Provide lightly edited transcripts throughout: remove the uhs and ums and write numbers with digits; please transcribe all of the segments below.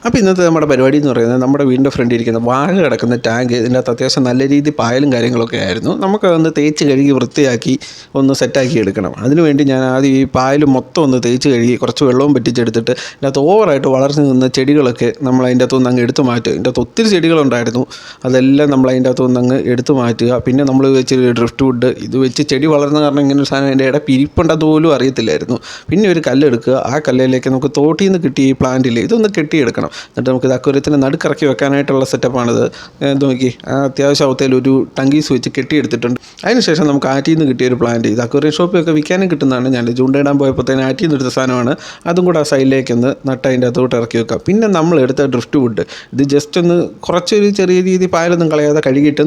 അപ്പോൾ ഇന്നത്തെ നമ്മുടെ പരിപാടി എന്ന് പറയുന്നത് നമ്മുടെ വീടിൻ്റെ ഫ്രണ്ടിൽ ഇരിക്കുന്ന വാഴ കിടക്കുന്ന ടാങ്ക് ഇതിനകത്ത് അത്യാവശ്യം നല്ല രീതിയിൽ പായലും കാര്യങ്ങളൊക്കെ ആയിരുന്നു. നമുക്കതൊന്ന് തേച്ച് കഴുകി വൃത്തിയാക്കി ഒന്ന് സെറ്റാക്കി എടുക്കണം. അതിനുവേണ്ടി ഞാൻ ആദ്യം ഈ പായൽ മൊത്തം ഒന്ന് തേച്ച് കഴുകി കുറച്ച് വെള്ളവും പറ്റിച്ചെടുത്തിട്ട് ഇതിനകത്ത് ഓവറായിട്ട് വളർന്നു നിന്ന ചെടികളൊക്കെ നമ്മൾ അതിൻ്റെ അകത്തുനിന്ന് അങ്ങ് എടുത്ത് മാറ്റുക. ഇതിൻ്റെ അകത്ത് ഒത്തിരി ചെടികളുണ്ടായിരുന്നു, അതെല്ലാം നമ്മൾ അതിൻ്റെ അകത്തുനിന്ന് അങ്ങ് എടുത്ത് മാറ്റുക. പിന്നെ നമ്മൾ വെച്ച് ഡ്രിഫ്റ്റ് വുഡ് ഇത് വെച്ച് ചെടി വളർന്ന കാരണം ഇങ്ങനെ ഒരു സാധനം അതിൻ്റെ ഇടയിൽ പിരിപ്പുണ്ടെന്ന് പോലും അറിയത്തില്ലായിരുന്നു. പിന്നെ ഒരു കല്ലെടുക്കുക, ആ കല്ലിലേക്ക് നമുക്ക് തോട്ടിൽ നിന്ന് കിട്ടിയ ഈ പ്ലാന്റിൽ ഇതൊന്ന് കെട്ടിയെടുക്കണം. എന്നിട്ട് നമുക്ക് ഇത് അക്വേറിയത്തിന് നടുക്കിറക്കി വെക്കാനായിട്ടുള്ള സെറ്റപ്പാണിത്. നോക്കി അത്യാവശ്യം അവത്തേൽ ഒരു ടങ്കീസ് വെച്ച് കെട്ടിയെടുത്തിട്ടുണ്ട്. അതിനുശേഷം നമുക്ക് ആറ്റിൽ നിന്ന് കിട്ടിയ ഒരു പ്ലാന്റ്, ഇത് അക്വേറിയം ഷോപ്പിലൊക്കെ വിൽക്കാനും കിട്ടുന്നതാണ്. ഞാൻ ചൂണ്ടയിടാൻ പോയപ്പോഴത്തേന് ആറ്റിൽ നിന്ന് എടുത്ത സാധനമാണ്. അതും കൂടെ ആ സൈഡിലേക്കൊന്ന് നട്ട് അതിൻ്റെ അകത്തോട്ട് ഇറക്കി വെക്കാം. പിന്നെ നമ്മൾ എടുത്ത ഡ്രിഫ്റ്റ് വുഡ് ഇത് ജസ്റ്റ് ഒന്ന് കുറച്ചൊരു ചെറിയ രീതി പായലൊന്നും കളയാതെ കഴുകിയിട്ട്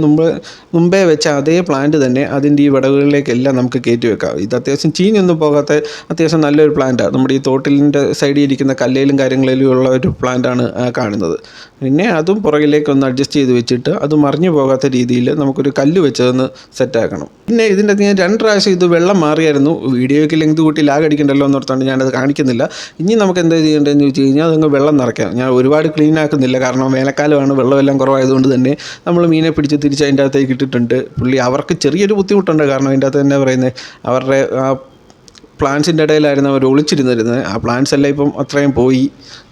മുമ്പേ വെച്ച അതേ പ്ലാന്റ് തന്നെ അതിൻ്റെ ഈ വിടവുകളിലേക്കെല്ലാം നമുക്ക് കയറ്റി വെക്കാം. ഇത് അത്യാവശ്യം ചീഞ്ഞൊന്നും പോകാത്ത അത്യാവശ്യം നല്ലൊരു പ്ലാന്റാണ്. നമ്മുടെ ഈ തോട്ടിലിൻ്റെ സൈഡിൽ ഇരിക്കുന്ന കല്ലേലും കാര്യങ്ങളിലും ഉള്ള ഒരു പ്ലാന്റാണ് കാണുന്നത്. പിന്നെ അതും പുറകിലേക്കൊന്ന് അഡ്ജസ്റ്റ് ചെയ്ത് വെച്ചിട്ട് അത് മറിഞ്ഞു പോകാത്ത രീതിയിൽ നമുക്കൊരു കല്ല് വെച്ചതൊന്ന് സെറ്റാക്കണം. പിന്നെ ഇതിൻ്റെ ഞാൻ 2 പ്രാവശ്യം ഇത് വെള്ളം മാറിയായിരുന്നു. വീഡിയോയ്ക്ക് ലെങ്ത് കൂട്ടി ലാഗ് അടിക്കണ്ടല്ലോ എന്നോർത്താണ് ഞാനത് കാണിക്കുന്നില്ല. ഇനി നമുക്ക് എന്താ ചെയ്യേണ്ടതെന്ന് ചോദിച്ചു കഴിഞ്ഞാൽ അതങ്ങ് വെള്ളം നിറയ്ക്കാം. ഞാൻ ഒരുപാട് ക്ലീൻ ആക്കുന്നില്ല, കാരണം വേനൽക്കാലമാണ്, വെള്ളമെല്ലാം കുറവായതുകൊണ്ട് തന്നെ നമ്മൾ മീനെ പിടിച്ച് തിരിച്ച് അതിൻ്റെ അകത്തേക്ക് ഇട്ടിട്ടുണ്ട്. അവർക്ക് ചെറിയൊരു ബുദ്ധിമുട്ടുണ്ട്, കാരണം അതിൻ്റെ അകത്ത് തന്നെ പറയുന്നത് അവരുടെ പ്ലാന്റ്സിൻ്റെ ഇടയിലായിരുന്നു അവർ ഒളിച്ചിരുന്നിരുന്നത്. ആ പ്ലാന്റ്സ് എല്ലാം ഇപ്പം അത്രയും പോയി.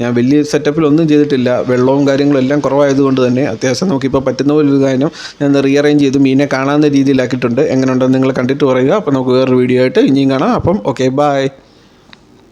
ഞാൻ വലിയ സെറ്റപ്പിലൊന്നും ചെയ്തിട്ടില്ല, വെള്ളവും കാര്യങ്ങളും എല്ലാം കുറവായതുകൊണ്ട് തന്നെ അത്യാവശ്യം നമുക്കിപ്പോൾ പറ്റുന്ന പോലൊരു കാര്യം ഞാൻ റീഅറേഞ്ച് ചെയ്ത് മീനെ കാണാവുന്ന രീതിയിലാക്കിയിട്ടുണ്ട്. എങ്ങനെ ഉണ്ടെന്ന് നിങ്ങൾ കണ്ടിട്ട് പറയുക. അപ്പോൾ നമുക്ക് വേറൊരു വീഡിയോ ആയിട്ട് ഇനിയും കാണാം. അപ്പം ഓക്കെ, ബൈ.